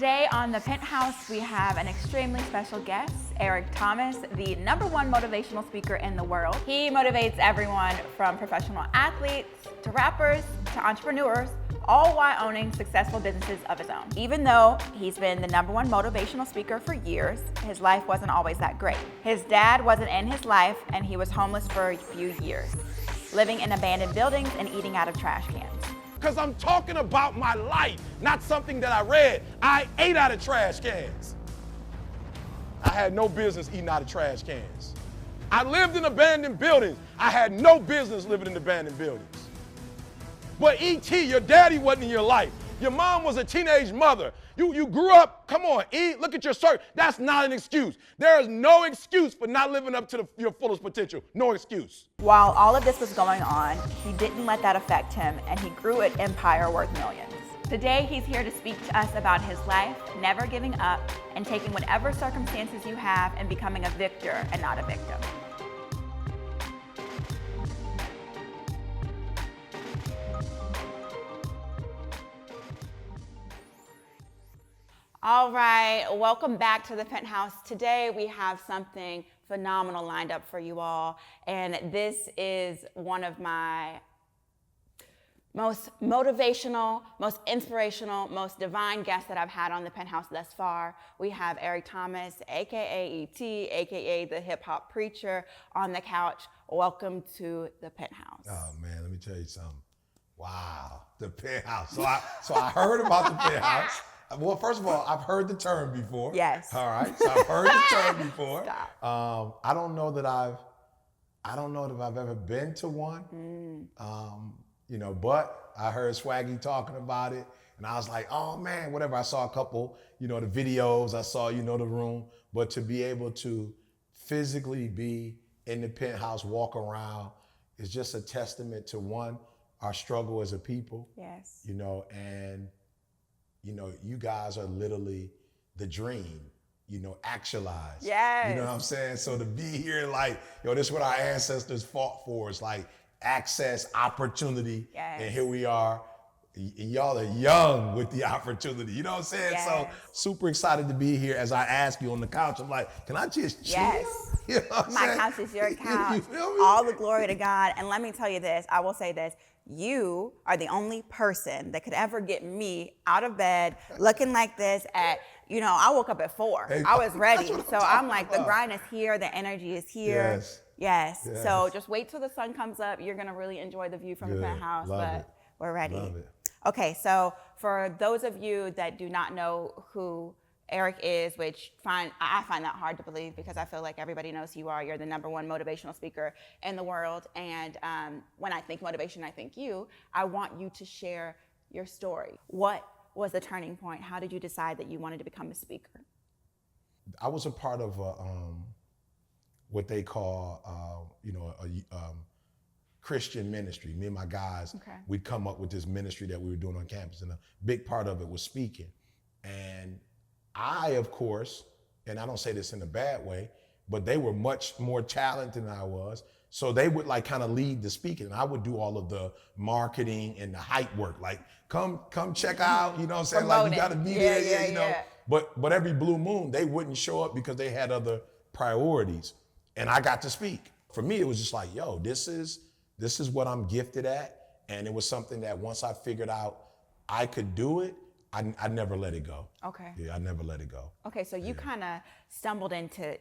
Today on the Penthouse, we have an extremely special guest, Eric Thomas, the #1 motivational speaker in the world. He motivates everyone from professional athletes to rappers to entrepreneurs, all while owning successful businesses of his own. Even though he's been the #1 motivational speaker for years, his life wasn't always that great. His dad wasn't in his life and he was homeless for a few years, living in abandoned buildings and eating out of trash cans. Because I'm talking about my life, not something that I read. I ate out of trash cans. I had no business eating out of trash cans. I lived in abandoned buildings. I had no business living in abandoned buildings. But E.T., your daddy wasn't in your life. Your mom was a teenage mother. You grew up, come on, E, look at your circle. That's not an excuse. There is no excuse for not living up to your fullest potential. No excuse. While all of this was going on, he didn't let that affect him, and he grew an empire worth millions. Today, he's here to speak to us about his life, never giving up, and taking whatever circumstances you have and becoming a victor and not a victim. All right, welcome back to the Penthouse. Today we have something phenomenal lined up for you all, and this is one of my most motivational, most inspirational, most divine guests that I've had on the Penthouse thus far. We have Eric Thomas, aka E.T., aka the hip hop preacher, on the couch. Welcome to the Penthouse. Oh man, let me tell you something. Wow, the Penthouse. So I heard about the Penthouse. Well, first of all, I've heard the term before. Yes. All right. So I've heard the term before. Stop. I don't know that I've ever been to one. But I heard Swaggy talking about it, and I was like, oh man, whatever. I saw a couple, the videos. I saw, the room. But to be able to physically be in the Penthouse, walk around, is just a testament to one, our struggle as a people. Yes. And you guys are literally the dream, actualized. Yes. You know what I'm saying? So to be here, this is what our ancestors fought for. It's like access, opportunity. Yes. And here we are. And y'all are young with the opportunity. You know what I'm saying? Yes. So super excited to be here. As I ask you on the couch, I'm like, can I just chill? Yes. You know what I'm My saying? couch is your couch. You feel me? All the glory to God. And let me tell you this, I will say this. You are the only person that could ever get me out of bed looking like this I woke up at 4. Hey, I was ready. that's what So I'm I'm like, talking the about. grind is here, the energy is here. Yes. Yes. So just wait till the sun comes up. You're going to really enjoy the view from the Good. Penthouse, Love but it. we're ready. Love it. Okay, so for those of you that do not know who Eric is, which I find that hard to believe because I feel like everybody knows who you are. You're the #1 motivational speaker in the world. And when I think motivation, I think you. I want you to share your story. What was the turning point? How did you decide that you wanted to become a speaker? I was a part of what they call, a Christian ministry. Me and my guys, we'd come up with this ministry that we were doing on campus, and a big part of it was speaking. And I, of course, and I don't say this in a bad way, but they were much more talented than I was. So they would kind of lead the speaking, and I would do all of the marketing and the hype work. Like, come check out, you know what I'm saying? Promoting. Like, you gotta be there, you know. But every blue moon, they wouldn't show up because they had other priorities. And I got to speak. For me, it was just like, yo, this is what I'm gifted at. And it was something that once I figured out I could do it, I never let it go. Okay. Yeah, I never let it go. Okay, so you kind of stumbled into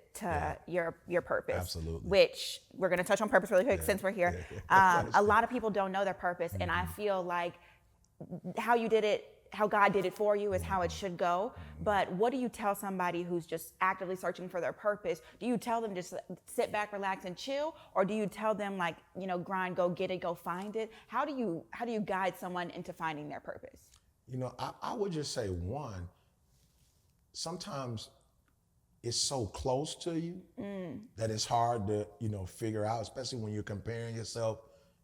your purpose. Absolutely. Which we're going to touch on purpose really quick since we're here. A lot of people don't know their purpose, and I feel like how you did it, how God did it for you is how it should go. But what do you tell somebody who's just actively searching for their purpose? Do you tell them just sit back, relax, and chill? Or do you tell them grind, go get it, go find it? How do you guide someone into finding their purpose? I would just say, one, sometimes it's so close to you that it's hard to, figure out, especially when you're comparing yourself,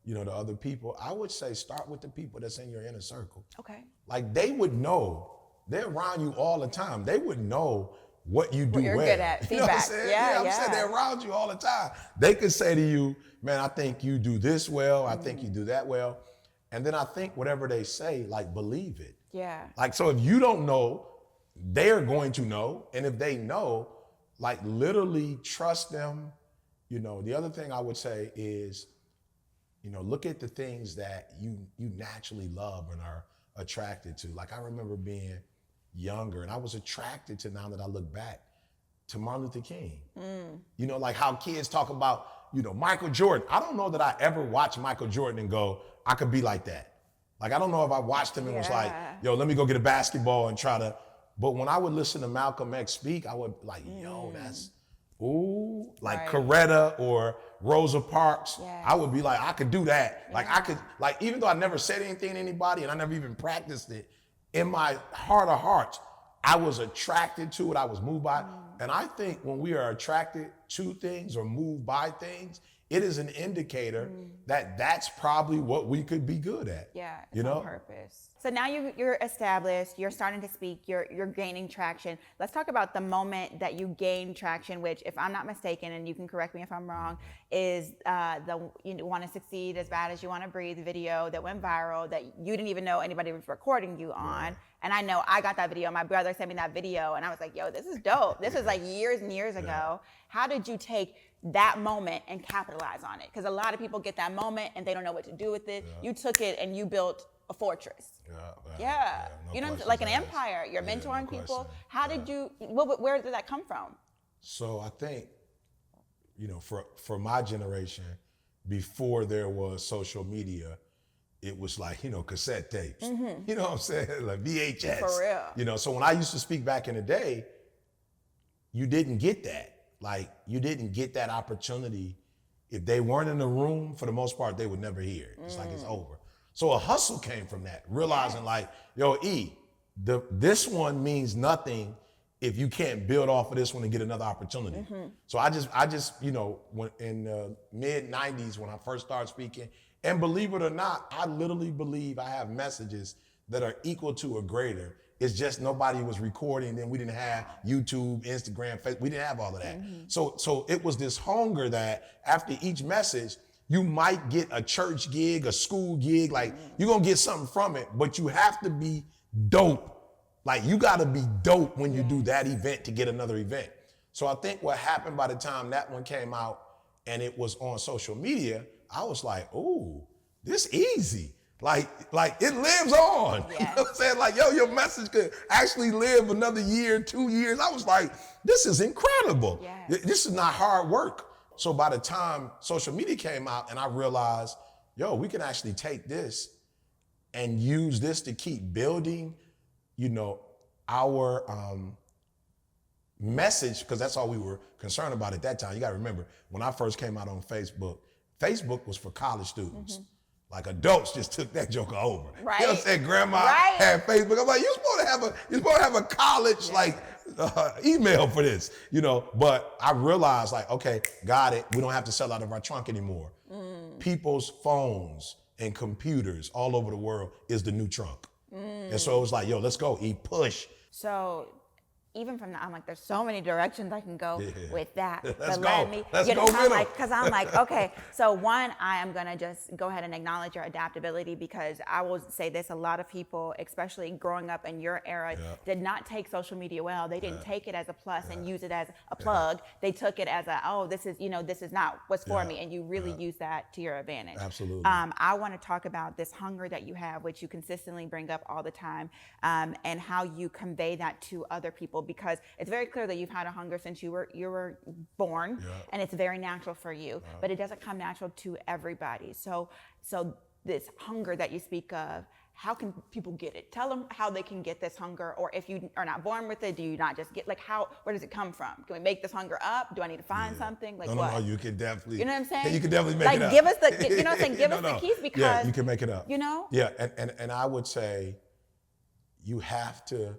to other people. I would say start with the people that's in your inner circle. Okay. Like, they would know. They're around you all the time. They would know what you do you're well. good at. You know what I'm Feedback. saying? Yeah, I'm saying they're around you all the time. They could say to you, man, I think you do this well. I think you do that well. And then I think whatever they say, believe it. Yeah. So if you don't know they're going to know. And if they know, like literally trust them. You know, the other thing I would say is, you know, look at the things that you naturally love and are attracted to. Like I remember being younger and I was attracted to, now that I look back, to Martin Luther King. You know, like how kids talk about, you know, Michael Jordan. I don't know that I ever watched Michael Jordan and go, I could be like that. Like, I don't know if I watched him and was like, yo, let me go get a basketball and try to, but when I would listen to Malcolm X speak, I would like, yo, that's, ooh, like Coretta or Rosa Parks. I would be like, I could do that. Like I could, like, even though I never said anything to anybody and I never even practiced it, in my heart of hearts, I was attracted to it, I was moved by it. And I think when we are attracted to things or moved by things, it is an indicator that that's probably what we could be good at. Yeah, it's you know? on purpose. So now you're established, you're starting to speak, you're gaining traction. Let's talk about the moment that you gained traction, which, if I'm not mistaken, and you can correct me if I'm wrong, is the "You Want to Succeed as Bad as You Want to Breathe" video that went viral that you didn't even know anybody was recording you on. And I know I got that video. My brother sent me that video, and I was like, yo, this is dope. This was like years and years ago. How did you take that moment and capitalize on it? Because a lot of people get that moment and they don't know what to do with it. You took it and you built a fortress. No You know, like an empire. You're mentoring people. How did you, where did that come from? So I think, you know, for my generation, before there was social media, it was like, you know, cassette tapes. You know what I'm saying? Like VHS. For real. You know, so when I used to speak back in the day, you didn't get that. Like, you didn't get that opportunity. If they weren't in the room, for the most part, they would never hear it. It's like it's over. So a hustle came from that, realizing like, yo, this one means nothing if you can't build off of this one and get another opportunity. So I just, you know, when in the mid 90s, when I first started speaking, and believe it or not, I literally believe I have messages that are equal to or greater. It's just nobody was recording. Then we didn't have YouTube, Instagram, Facebook. We didn't have all of that. So it was this hunger that after each message, you might get a church gig, a school gig, like you're gonna get something from it, but you have to be dope. Like, you gotta be dope when you do that event to get another event. So I think what happened by the time that one came out and it was on social media, I was like, ooh, this easy. Like it lives on. You know what I'm saying? Like, yo, your message could actually live another year, 2 years. I was like, this is incredible. This is not hard work. So by the time social media came out and I realized, yo, we can actually take this and use this to keep building, you know, our message, because that's all we were concerned about at that time. You got to remember, when I first came out on Facebook, Facebook was for college students. Like, adults just took that joker over. You know what I'm saying? Grandma had Facebook. I'm like, you're supposed to have a college like email for this, you know. But I realized, like, okay, got it. We don't have to sell out of our trunk anymore. People's phones and computers all over the world is the new trunk. And so it was like, yo, let's go, push. So even from that, I'm like, there's so many directions I can go with that. Let's go. Let's go with them. Because I'm like, okay, so one, I am gonna just go ahead and acknowledge your adaptability, because I will say this, a lot of people, especially growing up in your era, did not take social media well. They didn't take it as a plus and use it as a plug. They took it as this is not what's for me, and you really use that to your advantage. Absolutely. I wanna talk about this hunger that you have, which you consistently bring up all the time, and how you convey that to other people, because it's very clear that you've had a hunger since you were born, and it's very natural for you, but it doesn't come natural to everybody. So this hunger that you speak of, how can people get it? Tell them how they can get this hunger, or if you are not born with it, do you not just get, like, where does it come from? Can we make this hunger up? Do I need to find something? Like, No, you can definitely. You know what I'm saying? You can definitely make it up. Like, give us the, you know what I'm saying? Give us the keys, because. Yeah, you can make it up. You know? Yeah, and I would say you have to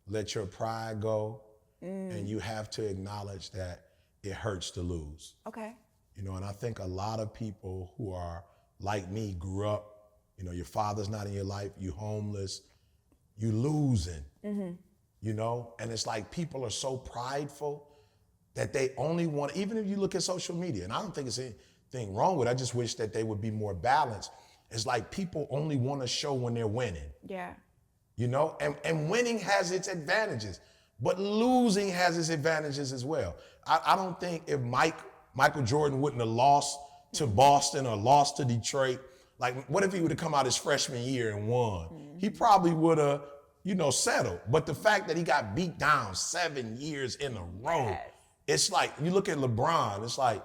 let your pride go, and you have to acknowledge that it hurts to lose. Okay. You know, and I think a lot of people who are like me grew up, you know, your father's not in your life, you homeless, you losing, you know? And it's like people are so prideful that they only want, even if you look at social media, and I don't think there's anything wrong with it, I just wish that they would be more balanced. It's like people only want to show when they're winning. Yeah. you know, and winning has its advantages, but losing has its advantages as well. I don't think if Michael Jordan wouldn't have lost to Boston or lost to Detroit, like what if he would have come out his freshman year and won? He probably would have, you know, settled. But the fact that he got beat down 7 years in a row, it's like, you look at LeBron, it's like,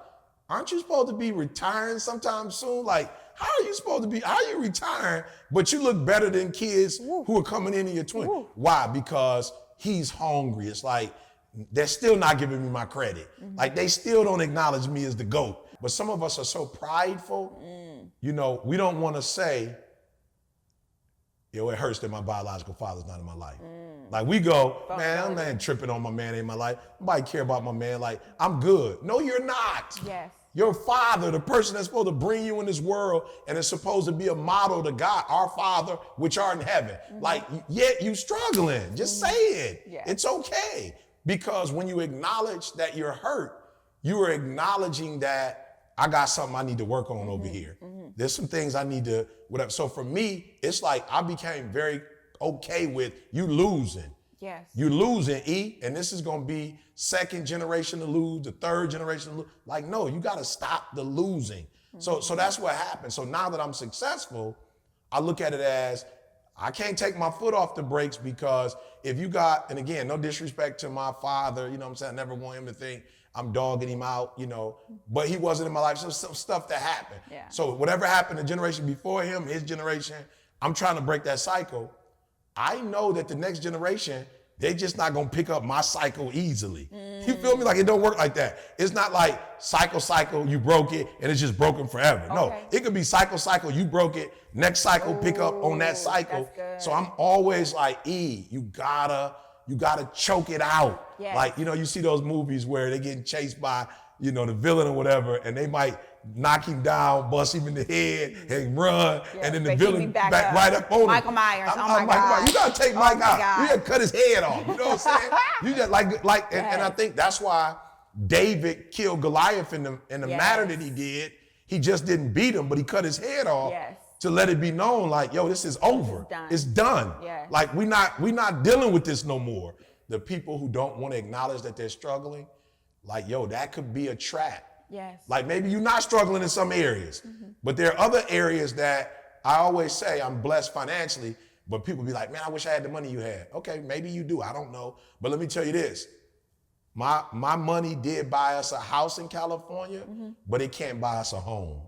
aren't you supposed to be retiring sometime soon? Like, how are you retiring, but you look better than kids who are coming in your 20s? Why? Because he's hungry. It's like, they're still not giving me my credit. Like, they still don't acknowledge me as the GOAT. But some of us are so prideful, you know, we don't want to say, yo, it hurts that my biological father's not in my life. Like, we go, man, I'm not tripping on my man in my life. Nobody care about my man. Like, I'm good. No, you're not. Yes. Your father, the person that's supposed to bring you in this world and is supposed to be a model to God, our Father, which art in heaven. Like, yet you struggling. Just say it. It's okay. Because when you acknowledge that you're hurt, you are acknowledging that I got something I need to work on over here. There's some things I need to, whatever. So for me, it's like I became very okay with you losing. Yes. You losing, E, and this is going to be second generation to lose, the third generation to lose. Like, no, you got to stop the losing. So that's what happened. So now that I'm successful, I look at it as I can't take my foot off the brakes, because if you got, and again, no disrespect to my father, you know what I'm saying? I never want him to think I'm dogging him out, you know, but he wasn't in my life. So some stuff that happened. So whatever happened the generation before him, his generation, I'm trying to break that cycle. I know that the next generation, they just not gonna pick up my cycle easily. You feel me? Like, it don't work like that. It's not like cycle, you broke it, and it's just broken forever. No, it could be cycle, you broke it, next cycle, pick up on that cycle. So I'm always like, E, you gotta choke it out. Like, you know, you see those movies where they're getting chased by, you know, the villain or whatever, and they might knock him down, bust him in the head, and run, and then the villain back right up on him. Michael Myers, oh my God. You gotta take Mike out. You gotta cut his head off. You know what I'm saying? You just like, and I think that's why David killed Goliath in the manner that he did. He just didn't beat him, but he cut his head off to let it be known, like, yo, this is over. It's done. Like, we not dealing with this no more. The people who don't want to acknowledge that they're struggling, like, yo, that could be a trap. Like, maybe you're not struggling in some areas, but there are other areas that I always say I'm blessed financially, but people be like, man, I wish I had the money you had. Okay, maybe you do. I don't know. But let me tell you this. My money did buy us a house in California, but it can't buy us a home.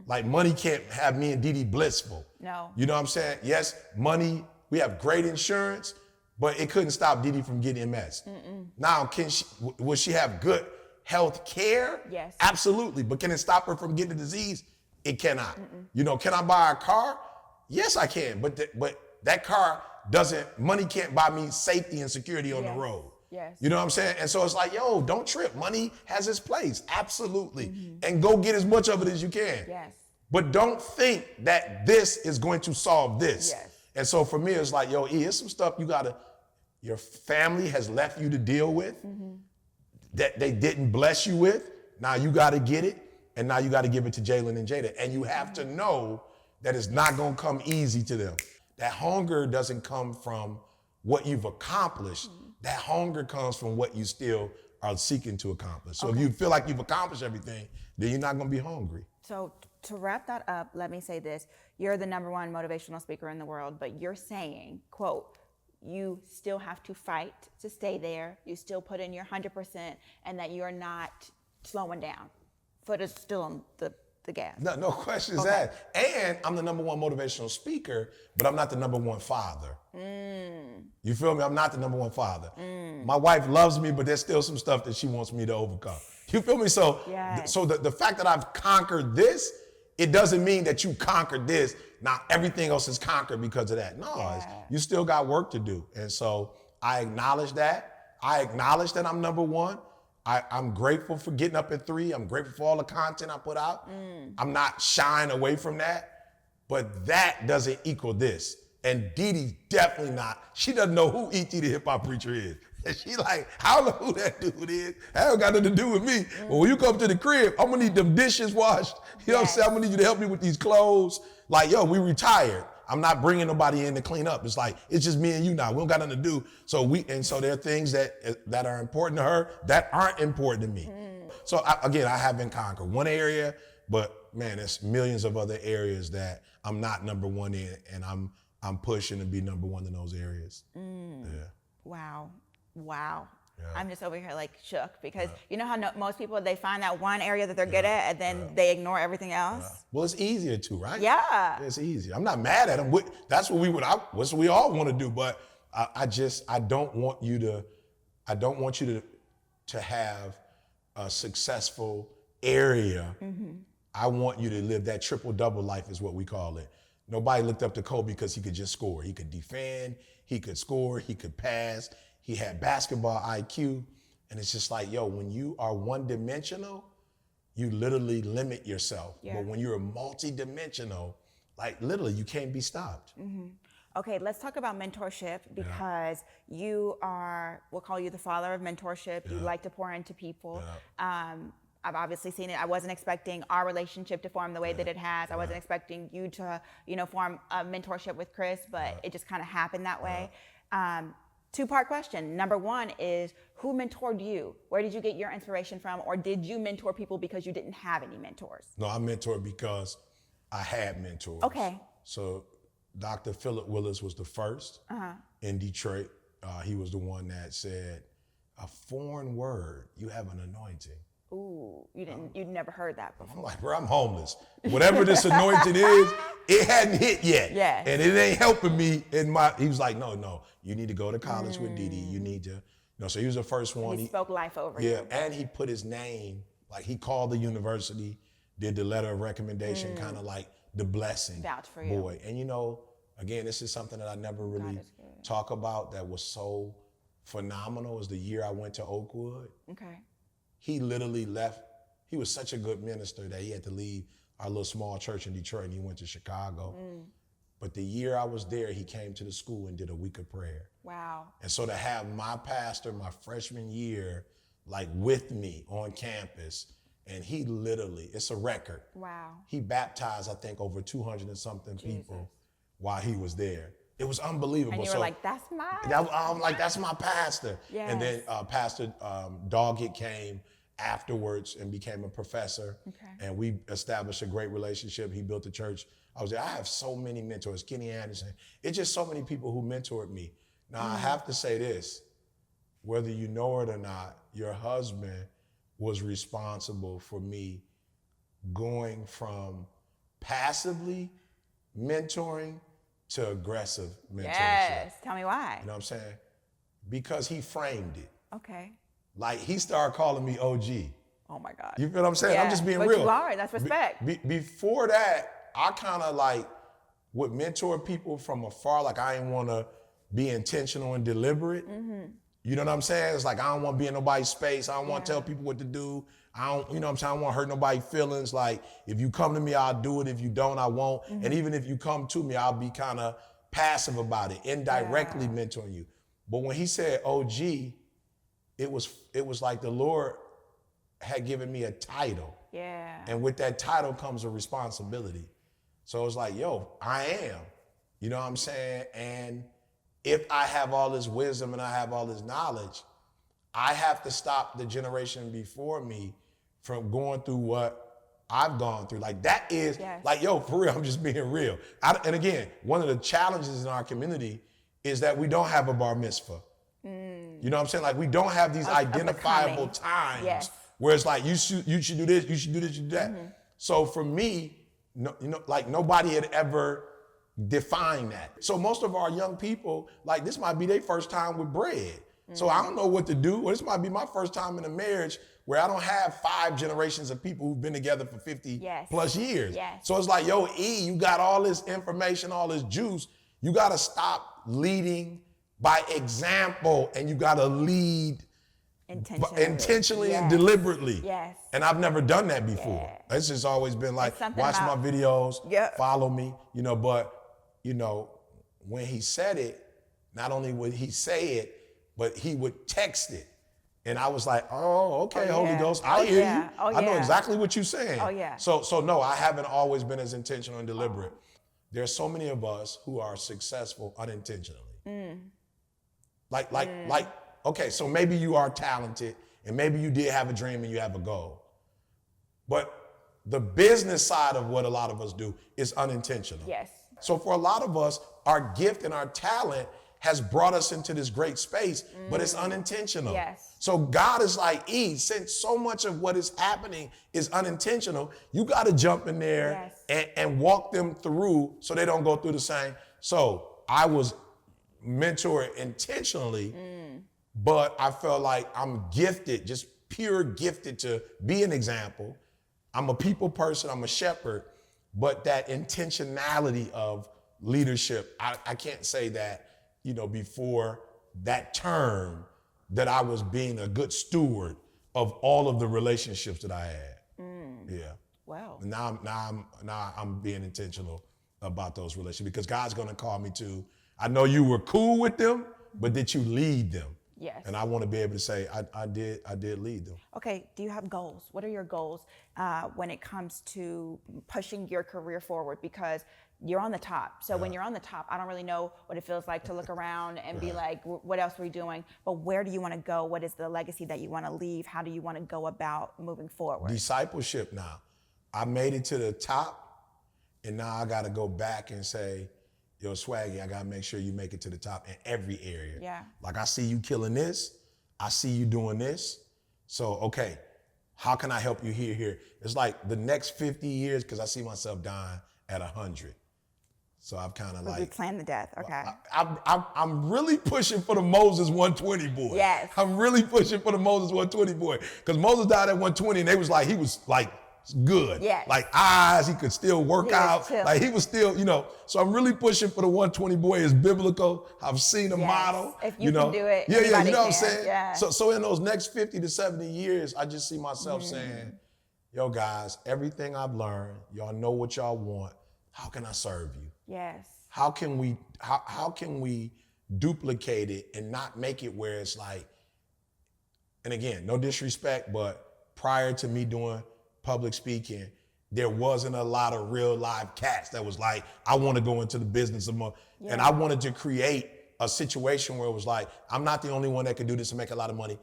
Like, money can't have me and Didi blissful. No. You know what I'm saying? Yes, money, we have great insurance, but it couldn't stop Didi from getting MS. Now, will she have good health care? Yes. Absolutely. But can it stop her from getting the disease? It cannot. You know, can I buy a car? Yes, I can. But that car money can't buy me safety and security on the road. You know what I'm saying? And so it's like, yo, don't trip. Money has its place. Absolutely. And go get as much of it as you can. But don't think that this is going to solve this. And so for me, it's like, yo, E, it's some stuff your family has left you to deal with that they didn't bless you with. Now you got to get it. And now you got to give it to Jalen and Jada. And you have to know that it's not going to come easy to them. That hunger doesn't come from what you've accomplished. That hunger comes from what you still are seeking to accomplish. So if you feel like you've accomplished everything, then you're not going to be hungry. So to wrap that up, let me say this. You're the #1 motivational speaker in the world, but you're saying, quote, you still have to fight to stay there. You still put in your 100%, and that you're not slowing down. Foot is still on the gas. No questions asked. And I'm the #1 motivational speaker, but I'm not the #1 father. You feel me? I'm not the #1 father. My wife loves me, but there's still some stuff that she wants me to overcome. You feel me? So, so the fact that I've conquered this, it doesn't mean that you conquered this. Now everything else is conquered because of that. No, you still got work to do. And so I acknowledge that. I acknowledge that I'm #1. I'm grateful for getting up at 3. I'm grateful for all the content I put out. I'm not shying away from that, but that doesn't equal this. And Didi's definitely not. She doesn't know who E.T. the hip hop preacher is. And she like, I don't know who that dude is. That don't got nothing to do with me. But when you come to the crib, I'm gonna need them dishes washed. You know what I'm saying? I'm gonna need you to help me with these clothes. Like, yo, we retired. I'm not bringing nobody in to clean up. It's like, it's just me and you now. We don't got nothing to do. So there are things that are important to her that aren't important to me. So I haven't conquered one area, but man, there's millions of other areas that I'm not number one in, and I'm pushing to be number one in those areas. Yeah. Wow. Yeah. I'm just over here like shook because Yeah. you know how most people, they find that one area that they're good at and then they ignore everything else. Yeah. Well, it's easier to, right? Yeah. It's easier. I'm not mad at them. That's what we all want to do, but I don't want you to have a successful area. I want you to live that triple-double life is what we call it. Nobody looked up to Kobe because he could just score. He could defend, he could score, he could pass, he had basketball IQ. And it's just like, yo, when you are one-dimensional, you literally limit yourself. Yeah. But when you're multi-dimensional, like literally you can't be stopped. Okay, let's talk about mentorship because you are, we'll call you the father of mentorship. You like to pour into people. I've obviously seen it. I wasn't expecting our relationship to form the way that it has. I wasn't expecting you to, form a mentorship with Chris, but it just kind of happened that way. Two-part question. Number one is, who mentored you? Where did you get your inspiration from? Or did you mentor people because you didn't have any mentors? No, I mentored because I had mentors. Okay. So Dr. Philip Willis was the first in Detroit. He was the one that said, a foreign word, you have an anointing. Ooh, you'd never heard that before. I'm like, bro, I'm homeless. Whatever this anointing is, it hadn't hit yet. Yes. And it ain't helping me he was like, no, you need to go to college with Didi. You need to, so he was the first one. He spoke life over you. Yeah, and he put his name, like he called the university, did the letter of recommendation, kind of like the blessing. Vouch for you. Boy, and again, this is something that I never really talk about that was so phenomenal is the year I went to Oakwood. Okay. He literally left. He was such a good minister that he had to leave our little small church in Detroit and he went to Chicago. But the year I was there, he came to the school and did a week of prayer. Wow. And so to have my pastor my freshman year, like with me on campus, and he literally, it's a record. Wow. He baptized, I think, over 200 and something people while he was there. It was unbelievable. And you were like, that's I'm like, that's my pastor. Yes. And then Pastor Doggett came afterwards and became a professor. Okay. And we established a great relationship. He built a church. I was there. I have so many mentors, Kenny Anderson. It's just so many people who mentored me. Now, I have to say this, whether you know it or not, your husband was responsible for me going from passively mentoring to aggressive mentorship. Yes, tell me why. You know what I'm saying? Because he framed it. Okay. Like he started calling me OG. Oh my God. You feel what I'm saying? Yeah, I'm just being but real. You are, that's respect. Before that, I kind of like would mentor people from afar. Like I didn't want to be intentional and deliberate. You know what I'm saying? It's like I don't want to be in nobody's space. I don't want to tell people what to do. I don't, you know what I'm saying? I don't want to hurt nobody's feelings. Like if you come to me, I'll do it. If you don't, I won't. And even if you come to me, I'll be kind of passive about it, indirectly mentoring you. But when he said OG, it was like the Lord had given me a title. Yeah. And with that title comes a responsibility. So it's like, yo, I am. You know what I'm saying? And if I have all this wisdom and I have all this knowledge, I have to stop the generation before me from going through what I've gone through. Like that is like, yo, for real, I'm just being real. And again, one of the challenges in our community is that we don't have a bar mitzvah. You know what I'm saying? Like we don't have these identifiable times where it's like, you should do this, you should do this, you should do that. So for me, like nobody had ever defined that. So most of our young people, like this might be their first time with bread. So I don't know what to do. Well, this might be my first time in a marriage where I don't have 5 generations of people who've been together for 50 plus years. So it's like, yo, you got all this information, all this juice. You got to stop leading by example and you got to lead intentionally and deliberately. And I've never done that before. It's just always been like, watch my videos, follow me, but, when he said it, not only would he say it, but he would text it. And I was like, oh, okay, Holy Ghost, I hear you. I know exactly what you're saying. So no, I haven't always been as intentional and deliberate. There are so many of us who are successful unintentionally. Okay, so maybe you are talented and maybe you did have a dream and you have a goal. But the business side of what a lot of us do is unintentional. Yes. So for a lot of us, our gift and our talent has brought us into this great space, but it's unintentional. Yes. So God is like, since so much of what is happening is unintentional, you got to jump in there and walk them through so they don't go through the same. So I was mentored intentionally, but I felt like I'm gifted, just pure gifted to be an example. I'm a people person, I'm a shepherd, but that intentionality of leadership, I can't say that, before that term that I was being a good steward of all of the relationships that I had. Yeah. Wow. And now I'm being intentional about those relationships because God's going to call me to, I know you were cool with them, but did you lead them? Yes. And I want to be able to say, I did lead them. Okay, do you have goals? What are your goals when it comes to pushing your career forward? Because you're on the top. So when you're on the top, I don't really know what it feels like to look around and be like, what else are we doing? But where do you want to go? What is the legacy that you want to leave? How do you want to go about moving forward? Discipleship now. I made it to the top, and now I got to go back and say, yo, Swaggy, I got to make sure you make it to the top in every area. Yeah. Like, I see you killing this. I see you doing this. So, okay, how can I help you here? It's like the next 50 years, because I see myself dying at 100. So I've kind of We plan the death, okay. I'm really pushing for the Moses 120 boy. Yes. I'm really pushing for the Moses 120 boy. Because Moses died at 120 and he was like good. Yes. Like eyes, he could still work out. Chill. Like he was still, so I'm really pushing for the 120 boy. It's biblical. I've seen a model. If you can do it, you know what I'm can. saying? Yeah. So in those next 50 to 70 years, I just see myself saying, yo guys, everything I've learned, y'all know what y'all want. How can I serve you? Yes. How can we duplicate it and not make it where it's like, and again, no disrespect, but prior to me doing public speaking, there wasn't a lot of real live cats that was like, I want to go into the business of money. And I wanted to create a situation where it was like, I'm not the only one that can do this and make a lot of money.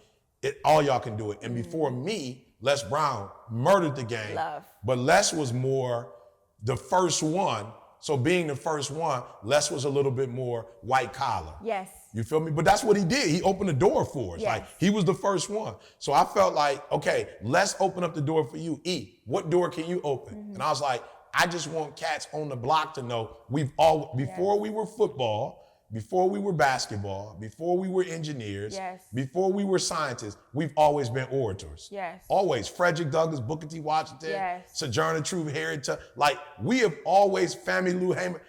All y'all can do it. And before me, Les Brown murdered the game. Love. But Les was more the first one. So being the first one, Les was a little bit more white collar. Yes. You feel me? But that's what he did. He opened the door for us. Yes. Like he was the first one. So I felt like, okay, let's open up the door for you. What door can you open? And I was like, I just want cats on the block to know before we were football, before we were basketball, before we were engineers, before we were scientists, we've always been orators. Yes. Always. Frederick Douglass, Booker T. Washington, Sojourner Truth, Harry Tubman. Like we have always, Family Lou Hamer,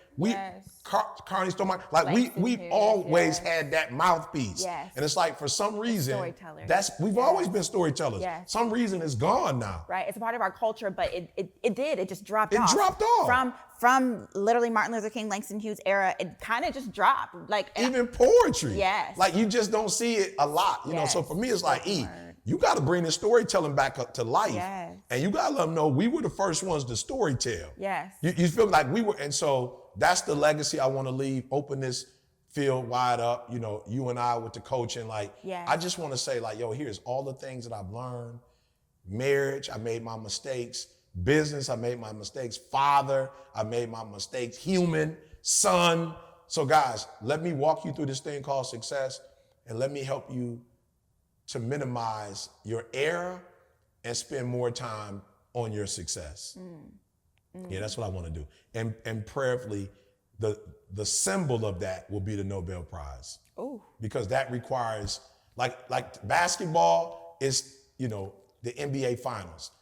Carney Stone, like we've always had that mouthpiece. Yes. And it's like for some reason, storytellers. we've always been storytellers. Yes. Some reason it's gone now. Right. It's a part of our culture, but it just dropped off. It dropped off. From literally Martin Luther King, Langston Hughes era, it kind of just dropped. Like even poetry. Yes. Like you just don't see it a lot. You know, so for me it's like, you got to bring the storytelling back up to life. Yes. And you got to let them know we were the first ones to storytell. Yes. You feel like we were, and so that's the legacy I want to leave. Open this field wide up. You know, you and I with the coaching. Like, I just want to say, like, yo, here's all the things that I've learned. Marriage, I made my mistakes. Business, I made my mistakes. Father, I made my mistakes. Human, son. So guys, let me walk you through this thing called success, and let me help you to minimize your error and spend more time on your success. Yeah, that's what I want to do. And prayerfully, the symbol of that will be the Nobel Prize. Oh. Because that requires, like basketball is, the NBA Finals.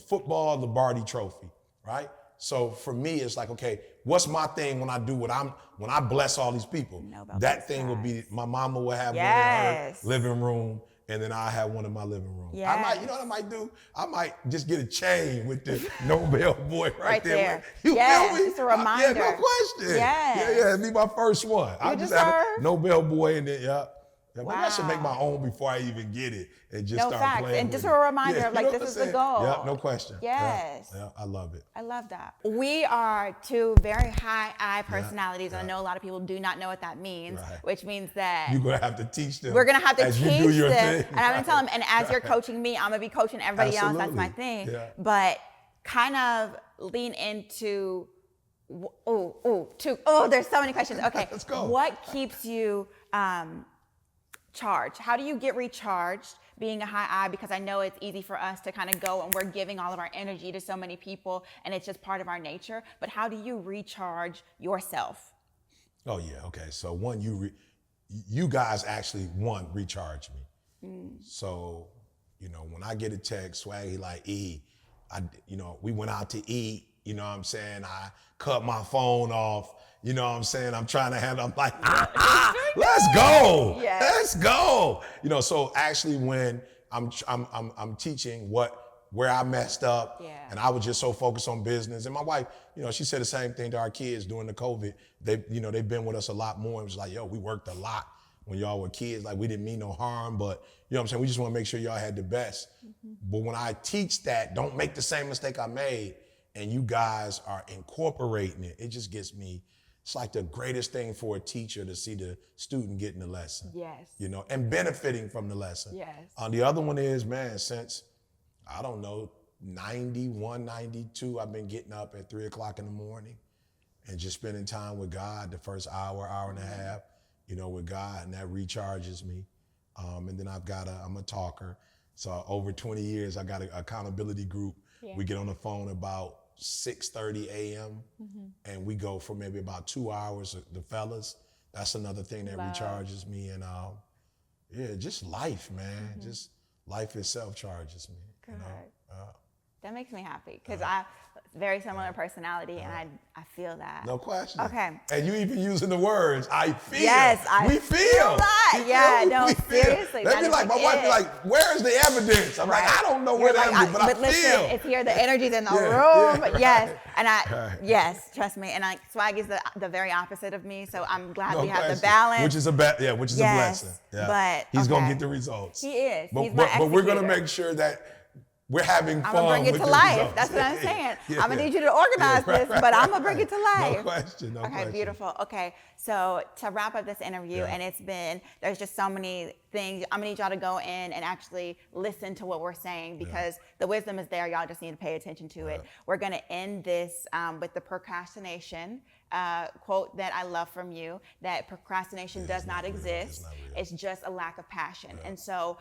Football, the Barty Trophy, right? So for me, it's like, okay, what's my thing when I do when I bless all these people? That thing will be, my mama will have one in her living room, and then I have one in my living room. Yes. I might, you know what I might do? I might just get a chain with the Nobel boy right there. You feel me? It's a reminder. Yeah, no question. Yes. Yeah, it'd be my first one. I'll just have a Nobel boy and then, Yeah, maybe I should make my own before I even get it and just No start facts. playing And with just it. a reminder Yeah, of like, this is the goal. Yeah, no question. Yes. Yeah, I love it. I love that. We are two very high I personalities, and I know a lot of people do not know what that means, which means that you're going to have to teach them. We're going to have to as teach you do your them. thing. And I'm going to tell them, and as you're coaching me, I'm going to be coaching everybody else. That's my thing. Yeah. But kind of lean into, there's so many questions. Okay. Let's go. What keeps you charged? How do you get recharged being a high I? Because I know it's easy for us to kind of go and we're giving all of our energy to so many people and it's just part of our nature. But how do you recharge yourself? Oh yeah, okay. So one, you guys actually recharge me. So, when I get a text, Swaggy like, we went out to eat, you know what I'm saying? I cut my phone off, you know what I'm saying? I'm trying to handle, I'm like, let's go. Yes. Let's go. So actually when I'm teaching where I messed up, and I was just so focused on business. And my wife, she said the same thing to our kids during the COVID. They've been with us a lot more. It was like, we worked a lot when y'all were kids. Like, we didn't mean no harm, but you know what I'm saying? We just want to make sure y'all had the best. But when I teach that, don't make the same mistake I made, and you guys are incorporating it, it just gets me. It's like the greatest thing for a teacher to see the student getting the lesson. Yes. And benefiting from the lesson. Yes. The other one is, man, since, I don't know, 91, 92, I've been getting up at 3 o'clock in the morning and just spending time with God the first hour and a half, with God, and that recharges me. And then I'm a talker. So over 20 years, I got an accountability group. Yeah. We get on the phone about 6:30 a.m. And we go for maybe about 2 hours, the fellas. That's another thing that recharges me. And just life, man. Just life itself charges me. Good. That makes me happy because I very similar personality and I feel that. No question. Okay. And you even using the words, I feel. Yes, we feel that. Yeah, no, seriously. That'd be like, my wife be like, where's the evidence? I'm like, I don't know where the evidence, but I feel. Listen, it's here, the energy's in the room. Yeah. Yes. And yes, trust me. And Swag is the very opposite of me. So I'm glad we have the balance. Which is a blessing. Yeah. But he's gonna get the results. He is. But we're gonna make sure that we're having fun. I'm gonna bring it to life. That's what I'm saying. I'm gonna need you to organize this, but I'm gonna bring it to life. No question. Okay, beautiful. Okay, so to wrap up this interview, and there's just so many things. I'm gonna need y'all to go in and actually listen to what we're saying because the wisdom is there. Y'all just need to pay attention to it. We're gonna end this with the procrastination quote that I love from you, that procrastination does not exist. It's just a lack of passion. And so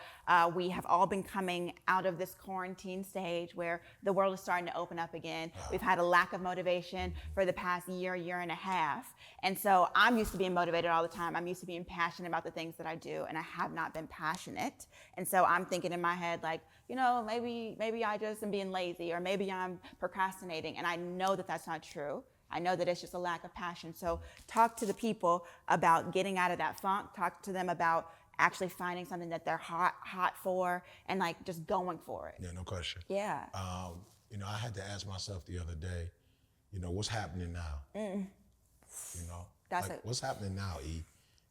we have all been coming out of this quarantine stage where the world is starting to open up again. We've had a lack of motivation for the past year and a half. And so I'm used to being motivated all the time. I'm used to being passionate about the things that I do, and I have not been passionate. And so I'm thinking in my head, like, maybe I just am being lazy, or maybe I'm procrastinating. And I know that that's not true. I know that it's just a lack of passion. So talk to the people about getting out of that funk. Talk to them about actually finding something that they're hot for and like just going for it. Yeah, no question. Yeah. I had to ask myself the other day, what's happening now? What's happening now, E?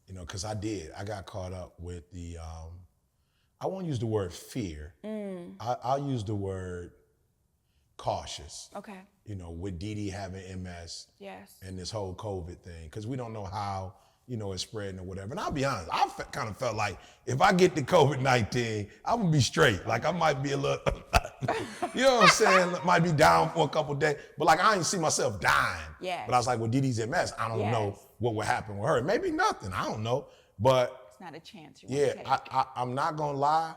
Because I got caught up with the, I won't use the word fear. I'll use the word cautious. Okay. With Dee having MS. Yes. And this whole COVID thing, because we don't know how, it's spreading or whatever. And I'll be honest, I kind of felt like if I get the COVID-19, I'm gonna be straight. Like I might be a little, you know what I'm saying? Might be down for a couple of days, but like I didn't see myself dying. Yeah. But I was like, with Dee MS, I don't know what would happen with her. Maybe nothing, I don't know. But it's not a chance you want to take. I'm not gonna lie.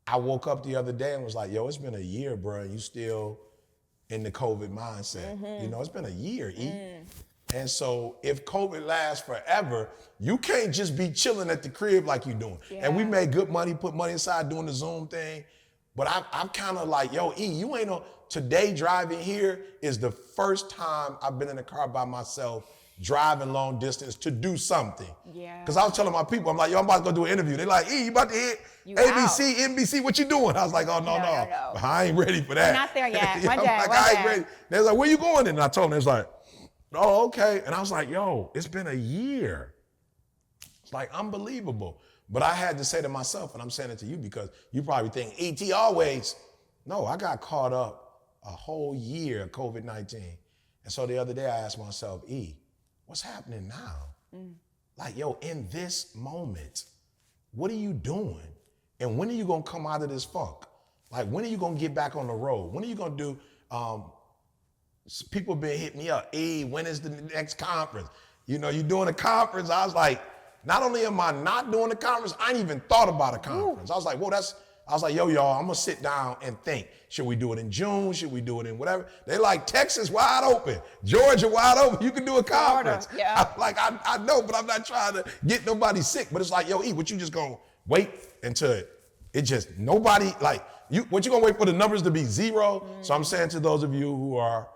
I woke up the other day and was like, yo, it's been a year, bro, and you still in the COVID mindset. It's been a year, E. And so if COVID lasts forever, you can't just be chilling at the crib like you're doing. Yeah. And we made good money, put money aside doing the Zoom thing. But I'm kind of like, yo, E, you ain't no, today driving here is the first time I've been in a car by myself driving long distance to do something. Yeah. Because I was telling my people, I'm like, yo, I'm about to go do an interview. They're like, E, you about to hit ABC, NBC, what you doing? I was like, oh, no. I ain't ready for that. We're not there yet. One day. I ain't ready. They're like, where you going? And I told them, it's like, oh, okay. And I was like, yo, it's been a year. It's like unbelievable. But I had to say to myself, and I'm saying it to you because you probably think E.T. always. No, I got caught up a whole year of COVID-19. And so the other day I asked myself, E, what's happening now? Like, yo, in this moment, what are you doing? And when are you gonna come out of this funk? Like, when are you gonna get back on the road? When are you gonna do, people been hitting me up, E, when is the next conference? You know, you doing a conference? I was like, not only am I not doing the conference, I ain't even thought about a conference. I was like, whoa, I was like, yo, y'all, I'm gonna sit down and think. Should we do it in June? Should we do it in whatever? They like Texas wide open, Georgia wide open. You can do a conference. Yeah. I know, but I'm not trying to get nobody sick. But it's like, yo, E, what you just gonna wait until it just nobody like you? What you gonna wait for the numbers to be zero? So I'm saying to those of you who are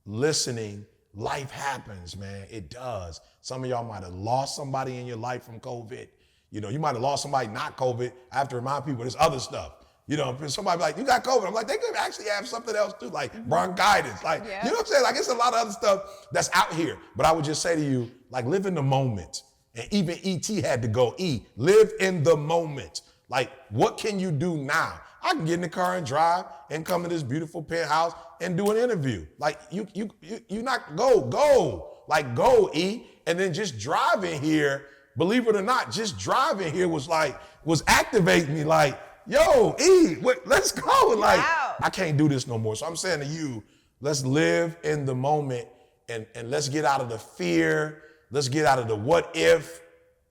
listening, life happens, man. It does. Some of y'all might have lost somebody in your life from COVID. You know, you might have lost somebody not COVID. I have to remind people there's other stuff. You know, somebody be like, you got COVID. I'm like, they could actually have something else too, like bronchitis. Like, you know what I'm saying? Like, it's a lot of other stuff that's out here. But I would just say to you, like, live in the moment. And even E.T. had to go, E, live in the moment. Like, what can you do now? I can get in the car and drive and come to this beautiful penthouse and do an interview. Like, you not go. Like, go, E. And then just driving here, believe it or not, just driving here was activating me like, yo, E, let's go. Like, I can't do this no more. So I'm saying to you, let's live in the moment and let's get out of the fear. Let's get out of the what if.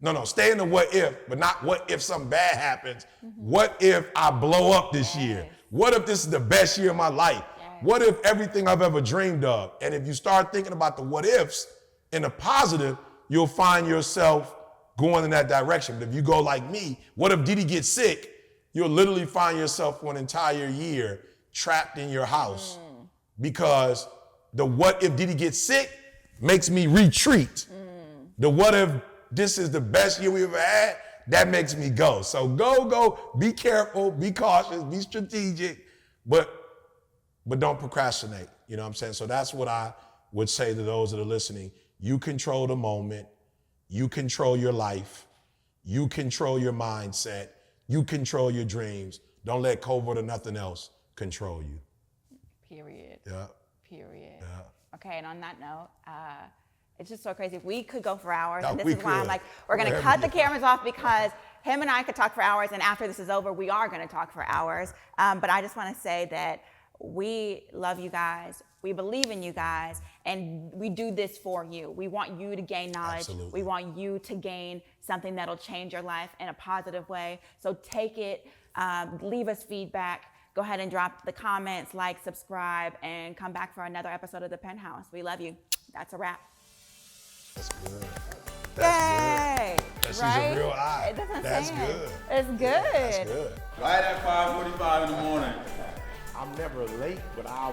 No, stay in the what if, but not what if something bad happens. What if I blow up this year? What if this is the best year of my life? What if everything I've ever dreamed of? And if you start thinking about the what ifs in a positive, you'll find yourself going in that direction. But if you go like me, what if Didi gets sick? You'll literally find yourself for an entire year trapped in your house because the what if Didi gets sick makes me retreat. The what if this is the best year we ever had, that makes me go. So go, be careful, be cautious, be strategic, but don't procrastinate. You know what I'm saying? So that's what I would say to those that are listening. You control the moment. You control your life. You control your mindset. You control your dreams. Don't let COVID or nothing else control you. Period. Yeah. Period. Yeah. Okay, and on that note, it's just so crazy. We could go for hours, No, and this we is why I'm could. like, we're gonna cut the cameras off because him and I could talk for hours, and after this is over, we are gonna talk for hours. But I just wanna say that we love you guys, we believe in you guys, and we do this for you. We want you to gain knowledge. Absolutely. We want you to gain something that'll change your life in a positive way. So take it, leave us feedback, go ahead and drop the comments, like, subscribe, and come back for another episode of The Penthouse. We love you. That's a wrap. That's good. Yay! That's right? a real eye. That's what I'm That's saying. good. It's good. That's good. Right at 5:45 in the morning. I'm never late, but I'll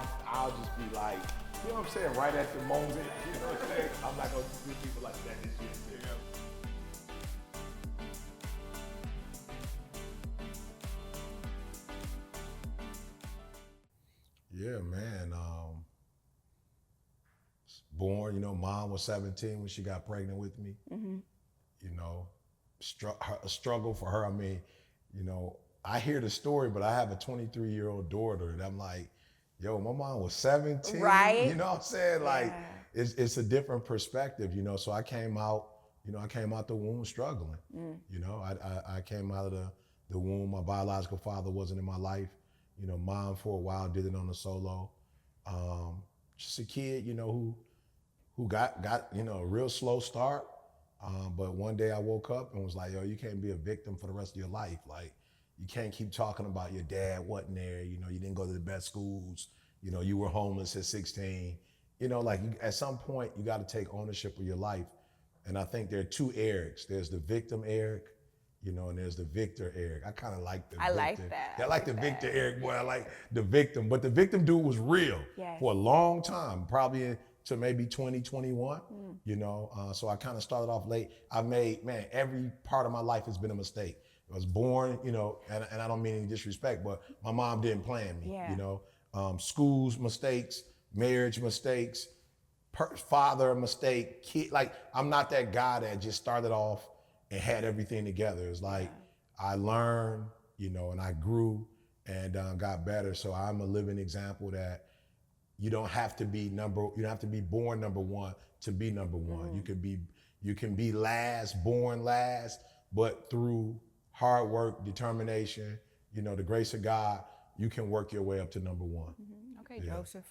just be like, you know what I'm saying, right at the moment. You know what I'm saying? I'm not gonna do people like that this year. Yeah, man. Born, you know, mom was 17 when she got pregnant with me. You know, a struggle for her. I mean, you know, I hear the story, but I have a 23-year-old daughter, and I'm like, yo, my mom was 17. Right. You know what I'm saying? Like, it's a different perspective, you know. So I came out the womb struggling. You know, I came out of the womb. My biological father wasn't in my life. You know, mom for a while did it on a solo. Just a kid, you know, who got you know, a real slow start. But one day I woke up and was like, yo, you can't be a victim for the rest of your life. Like, you can't keep talking about your dad wasn't there. You know, you didn't go to the best schools. You know, you were homeless at 16. You know, like, at some point you got to take ownership of your life. And I think there are two Erics. There's the victim Eric, you know, and there's the Victor Eric. I kind of like the Victor. Like that. I like the Victor Eric, boy. I like the victim. But the victim dude was real for a long time, probably to maybe 2021, you know. So I kind of started off late. I've made, man, every part of my life has been a mistake. I was born, you know, and I don't mean any disrespect, but my mom didn't plan me, you know. Schools mistakes, marriage mistakes, father mistake, kid. Like, I'm not that guy that just started off and had everything together. It's like I learned, and I grew and got better. So I'm a living example that you don't have to be born number one to be number one. You can be last, born last, but through hard work, determination, the grace of God, you can work your way up to number one. Okay, Joseph.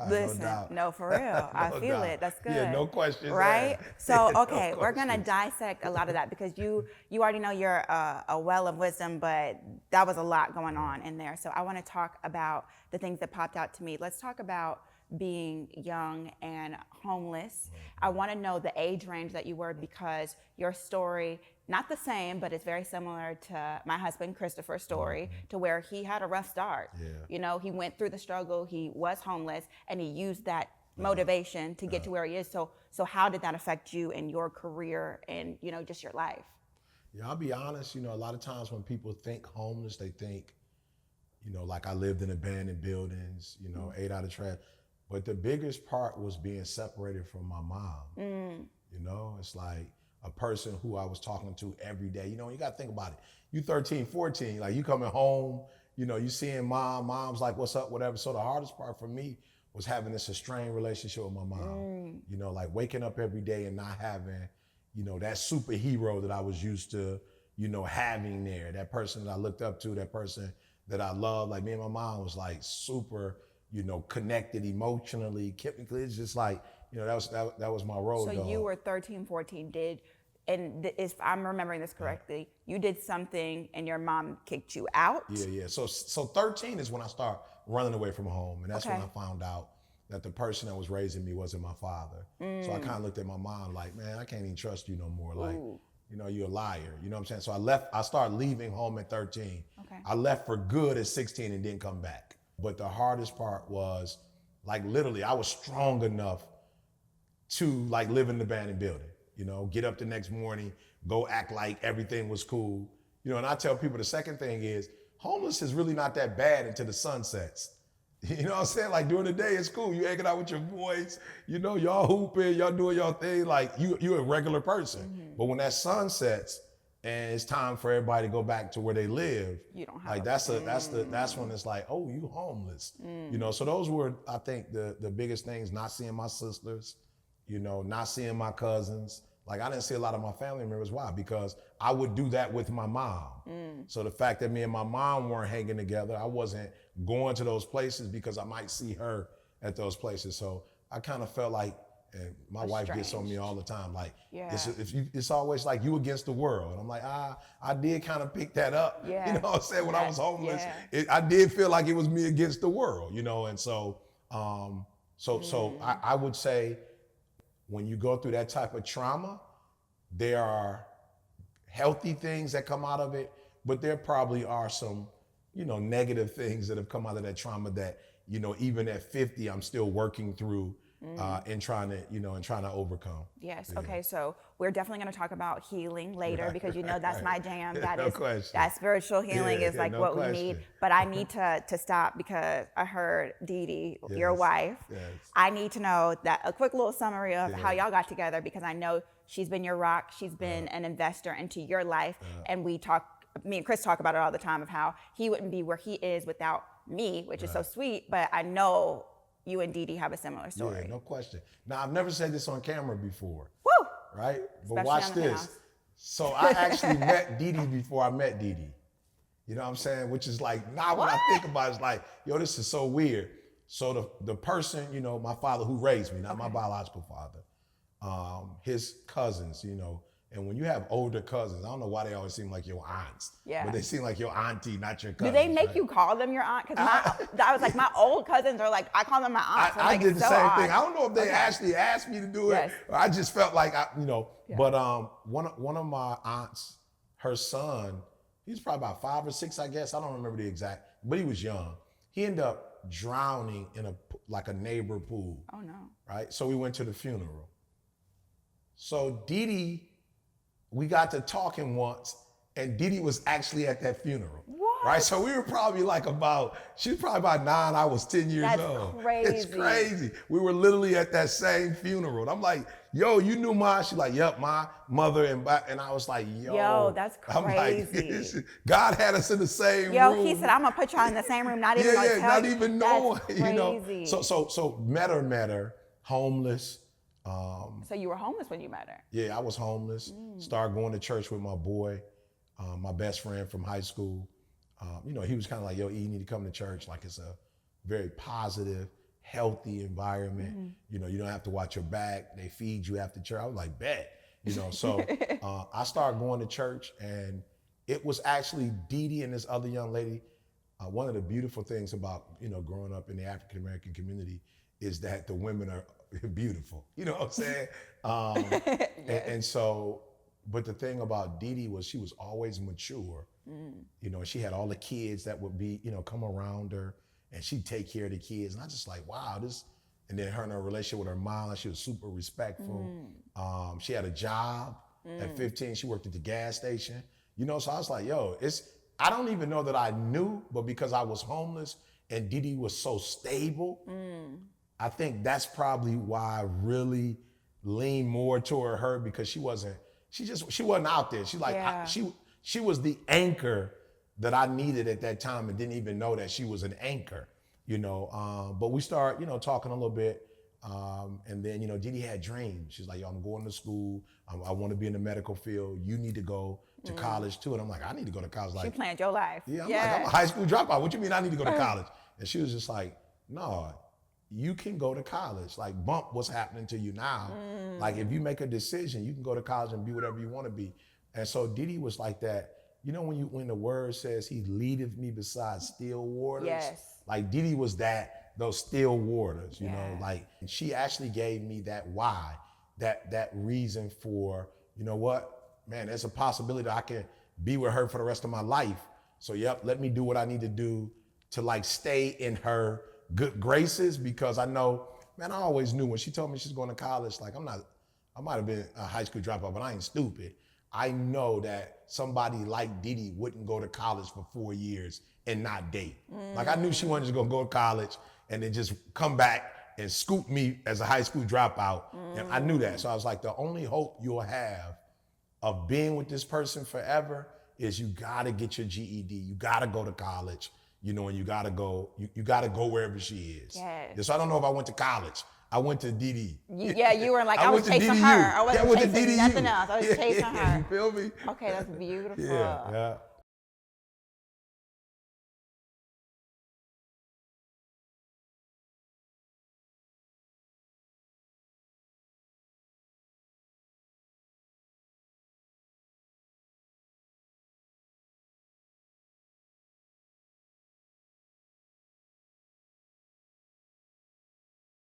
Listen, no, for real. I feel it. That's good. Yeah, no questions. Right? Asked. So, okay, we're going to dissect a lot of that because you already know you're a well of wisdom, but that was a lot going on in there. So I want to talk about the things that popped out to me. Let's talk about being young and homeless. I want to know the age range that you were because your story, not the same, but it's very similar to my husband Christopher's story, to where he had a rough start. Yeah. He went through the struggle, he was homeless, and he used that motivation to get to where he is. So how did that affect you in your career and, just your life? Yeah, I'll be honest, a lot of times when people think homeless, they think, like I lived in abandoned buildings, ate out of trash. But the biggest part was being separated from my mom. It's like a person who I was talking to every day. You got to think about it. You 13, 14, like you coming home, you seeing mom's like, what's up, whatever. So the hardest part for me was having this estranged relationship with my mom. Like waking up every day and not having, that superhero that I was used to, having there, that person that I looked up to, that person that I loved. Like me and my mom was like super, connected emotionally, chemically. It's just like, that was my role. So you were 13, 14, if I'm remembering this correctly, you did something and your mom kicked you out? Yeah. So 13 is when I start running away from home. And that's when I found out that the person that was raising me wasn't my father. So I kind of looked at my mom like, man, I can't even trust you no more. Like, you're a liar. You know what I'm saying? So I started leaving home at 13. Okay. I left for good at 16 and didn't come back. But the hardest part was, like, literally, I was strong enough to, like, live in the abandoned building, get up the next morning, go act like everything was cool. And I tell people the second thing is, homeless is really not that bad until the sun sets. You know what I'm saying? Like, during the day, it's cool. You hanging out with your boys, y'all hooping, y'all doing y'all thing, like, you're a regular person. But when that sun sets, and it's time for everybody to go back to where they live. You don't have like that's when it's like, oh, you homeless. So those were, I think, the biggest things. Not seeing my sisters, not seeing my cousins. Like I didn't see a lot of my family members. Why? Because I would do that with my mom. So the fact that me and my mom weren't hanging together, I wasn't going to those places because I might see her at those places. So I kind of felt like, and my wife gets on me all the time, like, it's always like you against the world. And I'm like, I did kind of pick that up, you know what I'm saying? When I was homeless, I did feel like it was me against the world, and so, I would say when you go through that type of trauma, there are healthy things that come out of it, but there probably are some, negative things that have come out of that trauma that, even at 50, I'm still working through. And trying to overcome. Yes. Okay. So we're definitely going to talk about healing later because that's my jam. Question. That spiritual healing is like what question. we need. But I need to stop because I heard Dee Dee, your wife. Yes. I need to know that a quick little summary of how y'all got together because I know she's been your rock. She's been an investor into your life, and me and Chris talk about it all the time of how he wouldn't be where he is without me, which is so sweet. But I know you and Dee Dee have a similar story. Yeah, no question. Now, I've never said this on camera before. Woo! Right? But Especially watch on the this. Penthouse. So I actually met Dee Dee before I met Dee Dee. You know what I'm saying? Which is like, now when I think about it, it's like, yo, this is so weird. So the person, my father who raised me, not my biological father, his cousins, and when you have older cousins, I don't know why they always seem like your aunts, but they seem like your auntie, not your cousin. Do they make you call them your aunt? Because I was like, my old cousins are like, I call them my aunts. I did the same thing. I don't know if they actually asked me to do it. Or I just felt like, but one of my aunts, her son, he's probably about 5 or 6, I guess. I don't remember the exact, but he was young. He ended up drowning in a neighbor pool. Oh no. Right? So we went to the funeral. So Dee Dee, we got to talking once, and Dee Dee was actually at that funeral. What? Right? So we were probably she was probably about 9, I was 10 years old. That's crazy. It's crazy. We were literally at that same funeral. And I'm like, yo, you knew mine? She's like, yep, my mother. And I was like, Yo, that's I'm like, crazy. God had us in the same Yo, room. he said, I'm gonna put y'all in the same room, not even gonna tell not you. even knowing, That's you know. crazy. So met her, homeless. So you were homeless when you met her? Yeah, I was homeless. Started going to church with my boy, my best friend from high school. You know, he was kind of like, yo, E, you need to come to church. Like, it's a very positive, healthy environment. You know, you don't have to watch your back. They feed you after church. I was like, bet. You know, so I started going to church, and it was actually Dee Dee and this other young lady. One of the beautiful things about, you know, growing up in the African-American community is that the women are beautiful. You know what I'm saying? Yes. and so, but the thing about Dee Dee was she was always mature. You know, she had all the kids that would be, you know, come around her, and she'd take care of the kids. And I just like, wow, this. And then her and her relationship with her mom, she was super respectful. She had a job at 15. She worked at the gas station. You know, so I was like, yo, I don't even know that I knew, but because I was homeless and Dee Dee was so stable, I think that's probably why I really leaned more toward her, because she wasn't out there. She's like, Yeah. she was the anchor that I needed at that time, and didn't even know that she was an anchor, you know. But we start, you know, talking a little bit. And then, you know, Dee Dee had dreams. She's like, yo, I'm going to school. I want to be in the medical field. You need to go to college too. And I'm like, I need to go to college. Like, She planned your life. yeah, like, I'm a high school dropout. What you mean I need to go to college? And she was just like, no, you can go to college. Like, bump what's happening to you now. Like, if you make a decision, you can go to college and be whatever you want to be. And so Dee Dee was like that. You know, when the word says he leadeth me beside still waters? Yes. Like, Dee Dee was those still waters, you know, like, she actually gave me that why, that reason for, you know what, man, there's a possibility that I can be with her for the rest of my life. So, yep, let me do what I need to do to, like, stay in her good graces, because I know, man, I always knew when she told me she's going to college, like, I might have been a high school dropout, but I ain't stupid. I know that somebody like Dee Dee wouldn't go to college for 4 years and not date. Like, I knew she wasn't just gonna go to college and then just come back and scoop me as a high school dropout. And I knew that. So I was like, the only hope you'll have of being with this person forever is you gotta get your GED. You gotta go to college, you know, and you gotta go wherever she is. Yes. So I don't know if I went to college. I went to Dee Dee. Yeah, you were like, I was chasing her. I wasn't chasing nothing else. I was chasing her. You feel me? Okay, that's beautiful. Yeah.